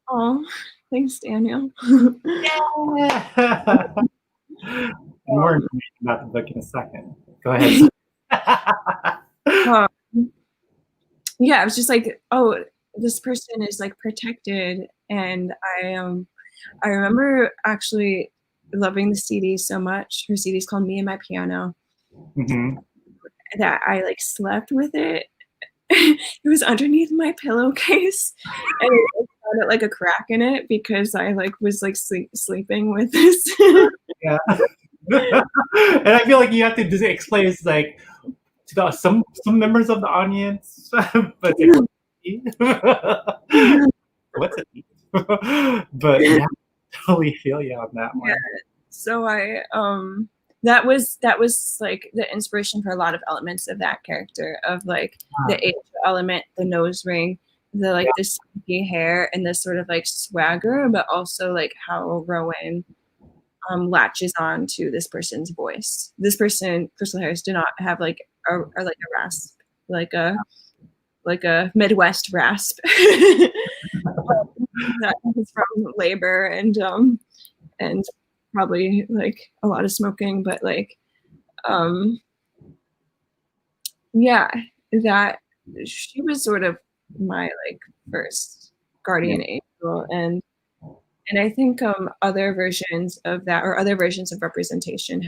oh, thanks, Daniel.
Yeah. More information about the book in a second. Go ahead.
Yeah, I was just like, oh, this person is like protected. And I remember actually loving the CD so much. Her CD is called Me and My Piano. Mm-hmm. That I like slept with it. It was underneath my pillowcase, and it had like a crack in it because I like was like sleeping with this.
Yeah. And I feel like you have to just explain, it's like to some members of the audience, but what's it? But yeah, I totally feel you on that one.
Yeah. So that was like the inspiration for a lot of elements of that character, of like the angel element, the nose ring, the like this spiky hair, and this sort of like swagger, but also like how Rowan latches on to this person's voice. This person, Crystal Harris, did not have like a rasp, like a Midwest rasp. That comes from labor and probably like a lot of smoking, but like yeah, that she was sort of my like first guardian angel. And And I think other versions of that, or other versions of representation,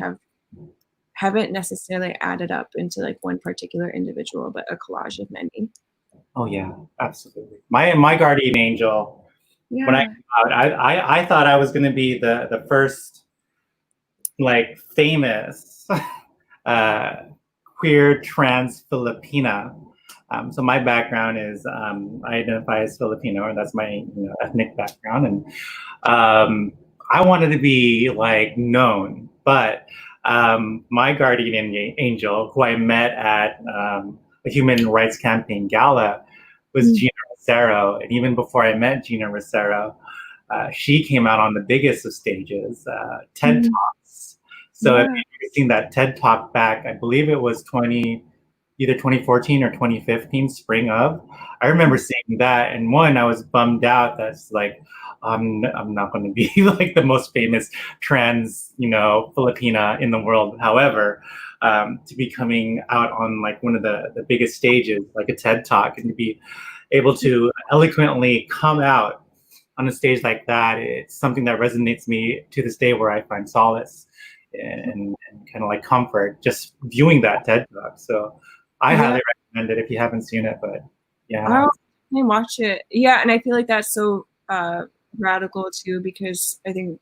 haven't necessarily added up into like one particular individual, but a collage of many.
Oh yeah, absolutely. My guardian angel. When I
Yeah.
came out, I thought I was going to be the first like famous queer trans Filipina. So my background is I identify as Filipino, and that's my ethnic background, and I wanted to be like known, but my guardian angel, who I met at a human rights campaign gala, was Gina Rosero, and even before I met Gina Rosero, she came out on the biggest of stages, TED Talks. So if you've seen that TED Talk back, I believe it was either 2014 or 2015, spring of. I remember seeing that, and one, I was bummed out. That's like, I'm not going to be like the most famous trans, Filipina in the world. However, to be coming out on like one of the biggest stages, like a TED Talk, and to be able to eloquently come out on a stage like that, it's something that resonates me to this day, where I find solace and kind of like comfort just viewing that TED Talk. So I highly recommend it if you haven't seen it, but yeah.
I'll watch it. Yeah, and I feel like that's so radical too, because I think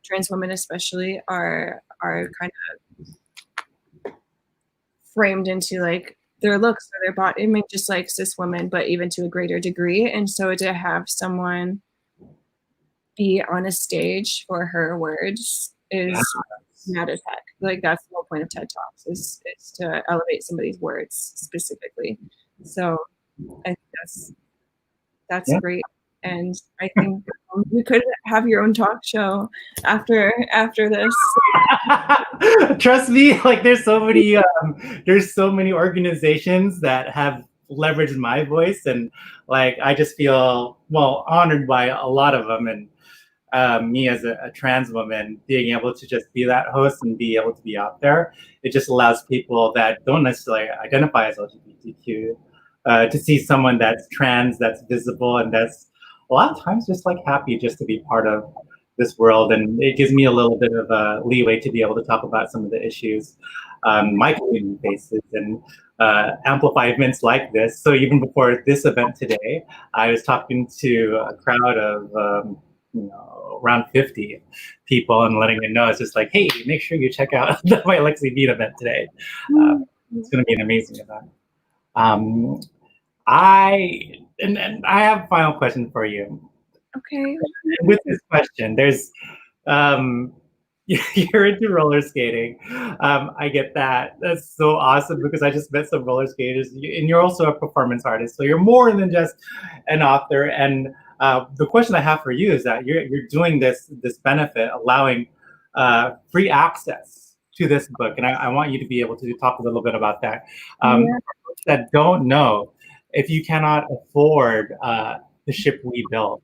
trans women especially are kind of framed into like their looks or their body. I mean, just like cis women, but even to a greater degree. And so to have someone be on a stage for her words is mad as heck. Like that's the whole point of TED Talks is to elevate somebody's words specifically. So I think that's great. And I think we could have your own talk show after this.
Trust me, like there's so many organizations that have leveraged my voice, and like I just feel honored by a lot of them. And me as a trans woman being able to just be that host and be able to be out there, it just allows people that don't necessarily identify as LGBTQ to see someone that's trans, that's visible, and that's a lot of times just like happy just to be part of this world. And it gives me a little bit of a leeway to be able to talk about some of the issues my community faces and amplify events like this. So even before this event today, I was talking to a crowd of around 50 people and letting them know, it's just like, hey, make sure you check out my Lexie Bean event today. It's going to be an amazing event. I have a final question for you.
Okay.
With this question, there's you're into roller skating. I get that. That's so awesome, because I just met some roller skaters, and you're also a performance artist, so you're more than just an author. And the question I have for you is that you're doing this benefit, allowing free access to this book, and I want you to be able to talk a little bit about that. For folks that don't know, if you cannot afford the ship we built,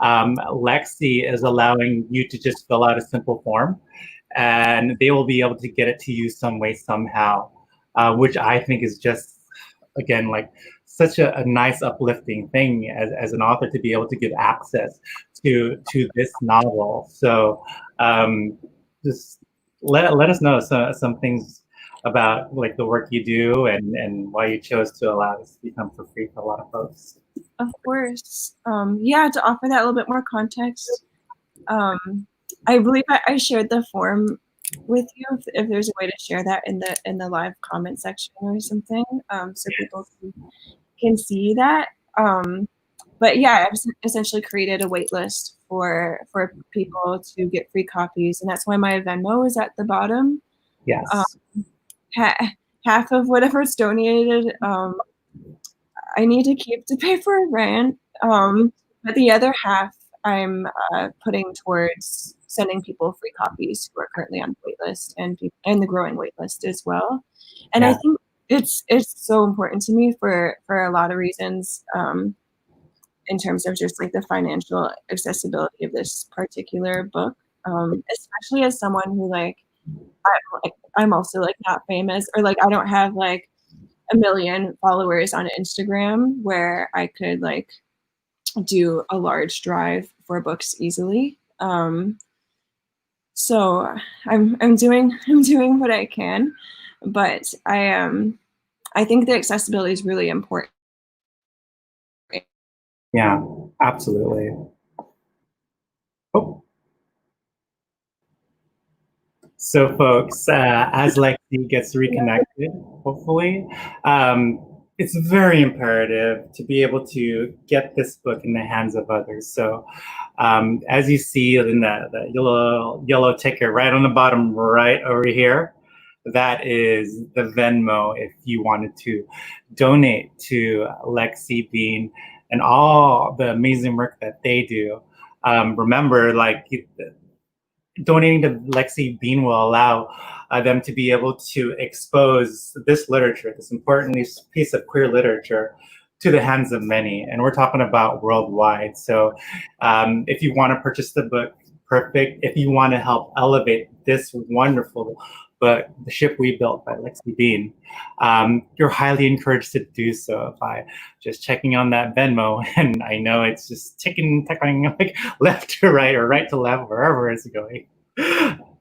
Lexie is allowing you to just fill out a simple form, and they will be able to get it to you some way, somehow, which I think is just, again, like such a nice uplifting thing as an author, to be able to give access to this novel. So just let us know some things about like the work you do and why you chose to allow this to become for free for a lot of folks.
Of course. To offer that a little bit more context, I believe I shared the form with you. If there's a way to share that in the live comment section or something, so people can see that. But yeah, I've essentially created a wait list for people to get free copies, and that's why my Venmo is at the bottom.
Yes.
Half of whatever's donated, I need to keep to pay for rent, but the other half I'm putting towards sending people free copies who are currently on the waitlist and the growing waitlist as well. And I think it's so important to me for a lot of reasons, in terms of just like the financial accessibility of this particular book, especially as someone who I'm also like not famous, or like I don't have like 1 million followers on Instagram where I could like do a large drive for books easily. So I'm doing what I can, but I think the accessibility is really important.
Yeah, absolutely. Oh. So folks, as Lexie gets reconnected, hopefully, it's very imperative to be able to get this book in the hands of others. So as you see in the yellow ticker right on the bottom right over here, that is the Venmo if you wanted to donate to Lexie Bean and all the amazing work that they do. Remember, like, donating to Lexie Bean will allow them to be able to expose this literature, this important piece of queer literature, to the hands of many. And we're talking about worldwide. So if you want to purchase the book, perfect. If you want to help elevate this wonderful book, The Ship We Built by Lexie Bean, you're highly encouraged to do so by just checking on that Venmo. And I know it's just ticking like left to right or right to left, wherever it's going.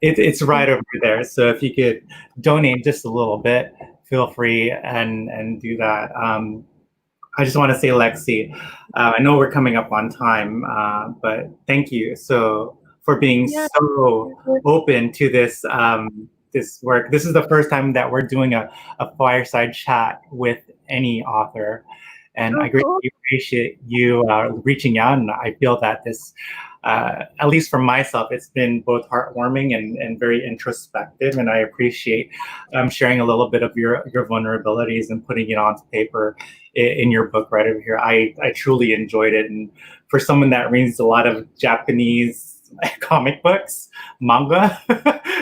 It's right over there. So if you could donate just a little bit, feel free and do that. I just want to say, Lexie, I know we're coming up on time, but thank you for being so open to this this work. This is the first time that we're doing a fireside chat with any author, and I greatly appreciate you reaching out. And I feel that this, at least for myself, it's been both heartwarming and very introspective. And I appreciate sharing a little bit of your vulnerabilities and putting it onto paper in your book right over here. I truly enjoyed it. And for someone that reads a lot of Japanese comic books, manga,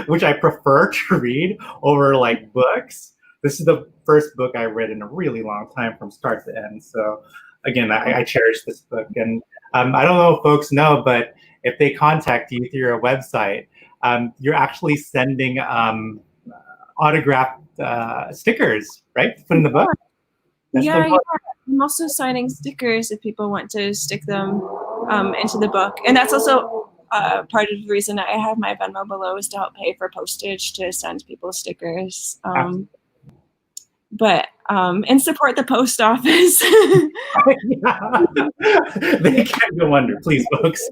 which I prefer to read over like books, this is the first book I read in a really long time from start to end. So again, I cherish this book. And I don't know if folks know, but if they contact you through your website, you're actually sending autographed stickers, right? To put in the book.
Yeah. I'm also signing stickers if people want to stick them into the book. And that's also part of the reason I have my Venmo below, is to help pay for postage to send people stickers. But and support the post office.
They can't go under, please, folks.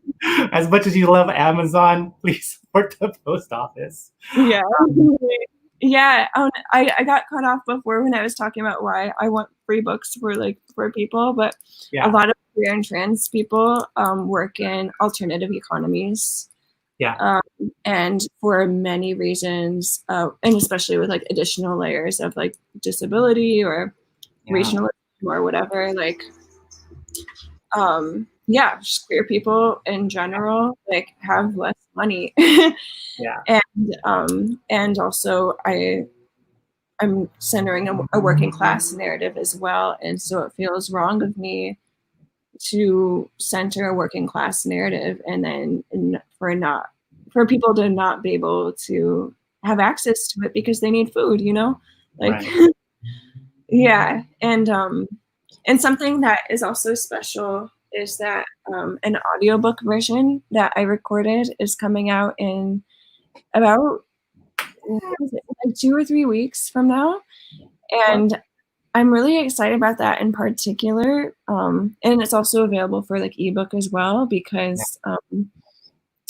As much as you love Amazon, please support the post office.
Yeah. Yeah, I got cut off before when I was talking about why I want free books for people, but a lot of queer and trans people work in alternative economies.
Yeah.
And for many reasons, and especially with like additional layers of like disability or regionalism or whatever, like just queer people in general like have less money. And also I'm centering a working class narrative as well, and so it feels wrong of me to center a working class narrative and then for people to not be able to have access to it because they need food, like yeah. And something that is also special is that an audiobook version that I recorded is coming out in about like 2 or 3 weeks from now, and I'm really excited about that in particular. And it's also available for like ebook as well, because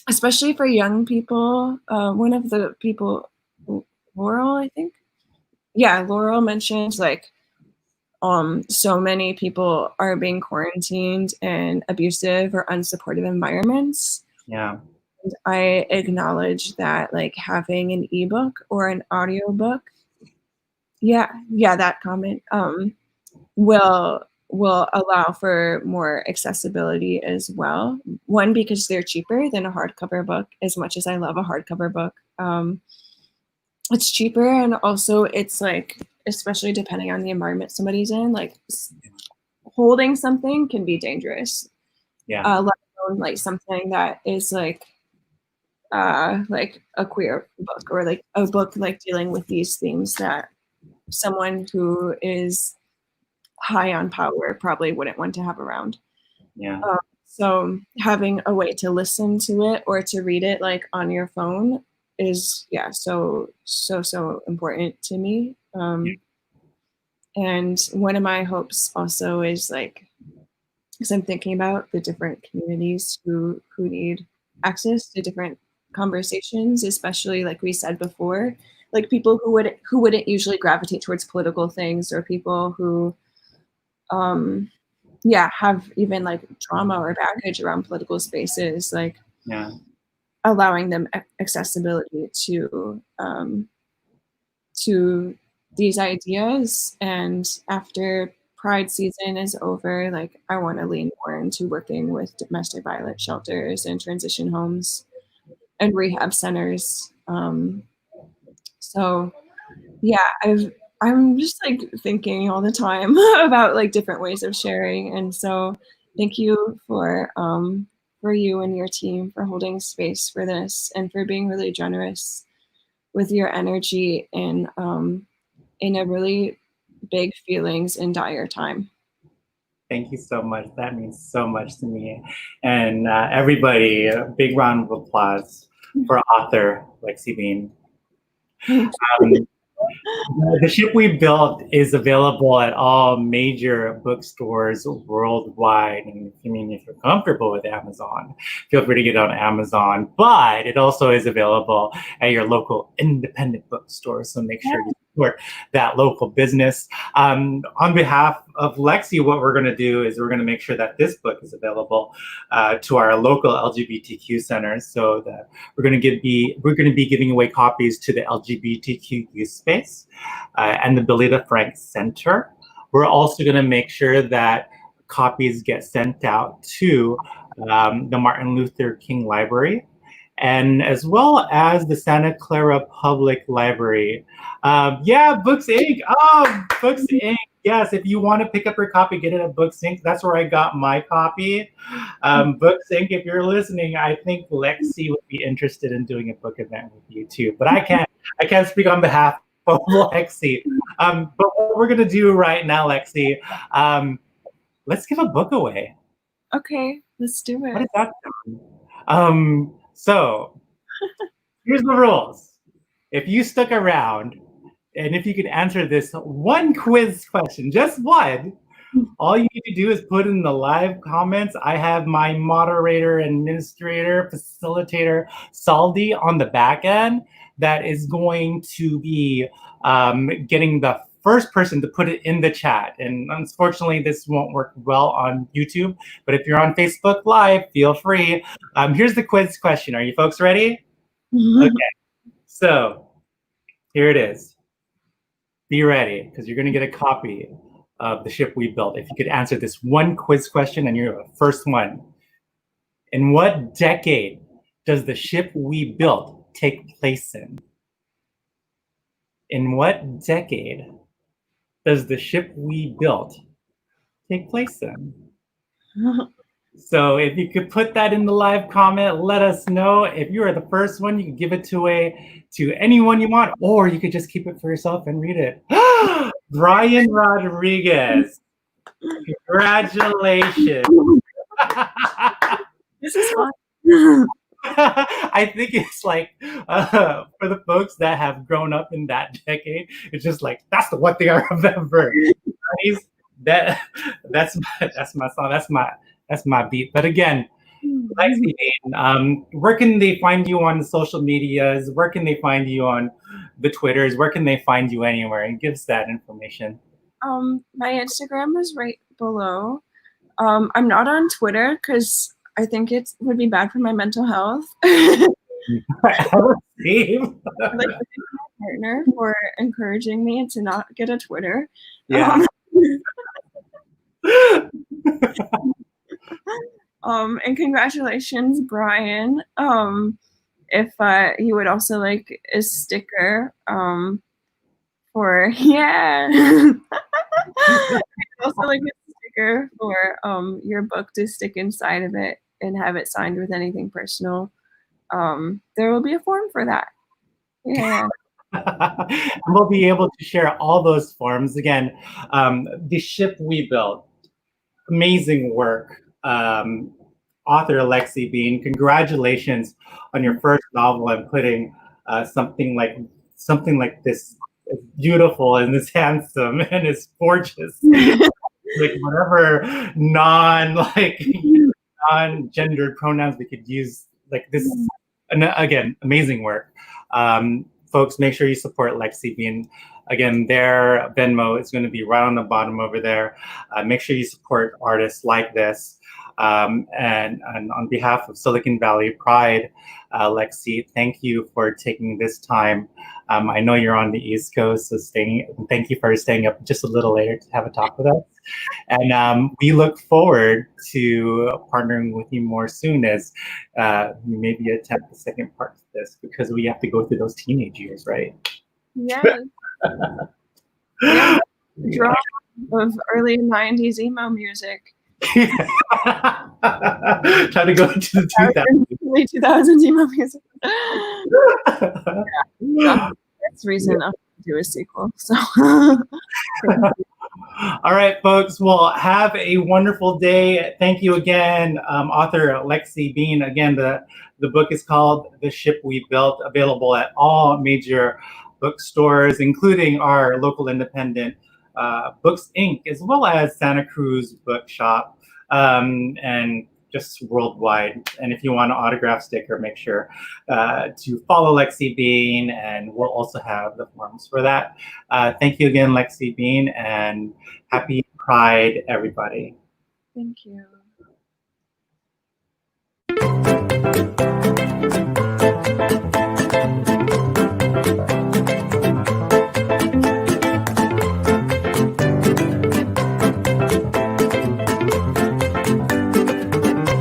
especially for young people, one of the people, Laurel, I think, Laurel mentioned like so many people are being quarantined in abusive or unsupportive environments.
Yeah.
And I acknowledge that like having an ebook or an audiobook, that comment will allow for more accessibility as well. One, because they're cheaper than a hardcover book. As much as I love a hardcover book, it's cheaper, and also it's like, especially depending on the environment somebody's in, like holding something can be dangerous. Let alone like something that is like a queer book, or like a book like dealing with these themes that someone who is high on power probably wouldn't want to have around. So having a way to listen to it or to read it like on your phone is so important to me. And one of my hopes also is like, because I'm thinking about the different communities who need access to different conversations, especially like we said before, like people who wouldn't usually gravitate towards political things, or people who have even like trauma or baggage around political spaces, like allowing them accessibility to these ideas. And after Pride season is over, like I want to lean more into working with domestic violence shelters and transition homes and rehab centers. So I'm just like thinking all the time about like different ways of sharing. And so thank you for you and your team for holding space for this and for being really generous with your energy in a really big feelings and dire time.
Thank you so much. That means so much to me. And everybody, a big round of applause for author Lexie Bean. The Ship We Built is available at all major bookstores worldwide. And if you're comfortable with Amazon, feel free to get it on Amazon. But it also is available at your local independent bookstore. So make sure you support that local business. On behalf of Lexie, what we're going to do is we're going to make sure that this book is available to our local LGBTQ centers. So that we're going to be giving away copies to the LGBTQ youth space and the Belita Frank Center. We're also going to make sure that copies get sent out to the Martin Luther King Library, and as well as the Santa Clara Public Library. Books Inc. Oh, Books Inc. Yes, if you want to pick up your copy, get it at Books Inc. That's where I got my copy. Books Inc., if you're listening, I think Lexie would be interested in doing a book event with you too. But I can't speak on behalf of Lexie. But what we're gonna do right now, Lexie, let's give a book away.
Okay, let's do it.
What is that sound? So here's the rules. If you stuck around, and if you could answer this one quiz question, just one, all you need to do is put in the live comments. I have my moderator, administrator, facilitator, Saldi on the back end that is going to be getting the first person to put it in the chat. And unfortunately, this won't work well on YouTube, but if you're on Facebook Live, feel free. Here's the quiz question. Are you folks ready? Okay, so here it is. Be ready, because you're going to get a copy of The Ship We Built. If you could answer this one quiz question, and you're the first one. In what decade does The Ship We Built take place in? In what decade does The Ship We Built take place in? So if you could put that in the live comment, let us know. If you are the first one, you can give it away to anyone you want, or you could just keep it for yourself and read it. Brian Rodriguez, congratulations.
This is fun.
I think it's like for the folks that have grown up in that decade, it's just like that's the one thing I remember. That's my song. That's my beat. But again, Lexie Bean, where can they find you on the social medias? Where can they find you on the Twitters? Where can they find you anywhere? And give us that information.
My Instagram is right below. I'm not on Twitter because I think it would be bad for my mental health. I'd like to thank my partner for encouraging me to not get a Twitter.
Yeah.
And congratulations, Brian. If you would also like a sticker for I'd also like a sticker for your book to stick inside of it and have it signed with anything personal. There will be a form for that. Yeah.
And we'll be able to share all those forms. Again, The Ship We Built, amazing work. author Lexie Bean. Congratulations on your first novel and putting something like this beautiful and this handsome and it's gorgeous. Like whatever non-gendered pronouns we could use. Like this, and again, amazing work. Folks, make sure you support Lexie Bean. Again, their Venmo is going to be right on the bottom over there. Make sure you support artists like this. And on behalf of Silicon Valley Pride, Lexie, thank you for taking this time. I know you're on the East Coast, so thank you for staying up just a little later to have a talk with us. And we look forward to partnering with you more soon as maybe attempt the second part of this, because we have to go through those teenage years, right?
Yes. Yeah. Draw of early 90s emo music.
Try to go into the 2000s.
Early 2000s emo music. Yeah. That's reason enough to do a sequel. So.
All right, folks. Well, have a wonderful day. Thank you again, author Lexie Bean. Again, the book is called The Ship We Built, available at all major bookstores, including our local independent Books Inc., as well as Santa Cruz Bookshop, and just worldwide. And if you want an autograph sticker, make sure to follow Lexie Bean, and we'll also have the forms for that. Thank you again, Lexie Bean, and happy Pride, everybody.
Thank you.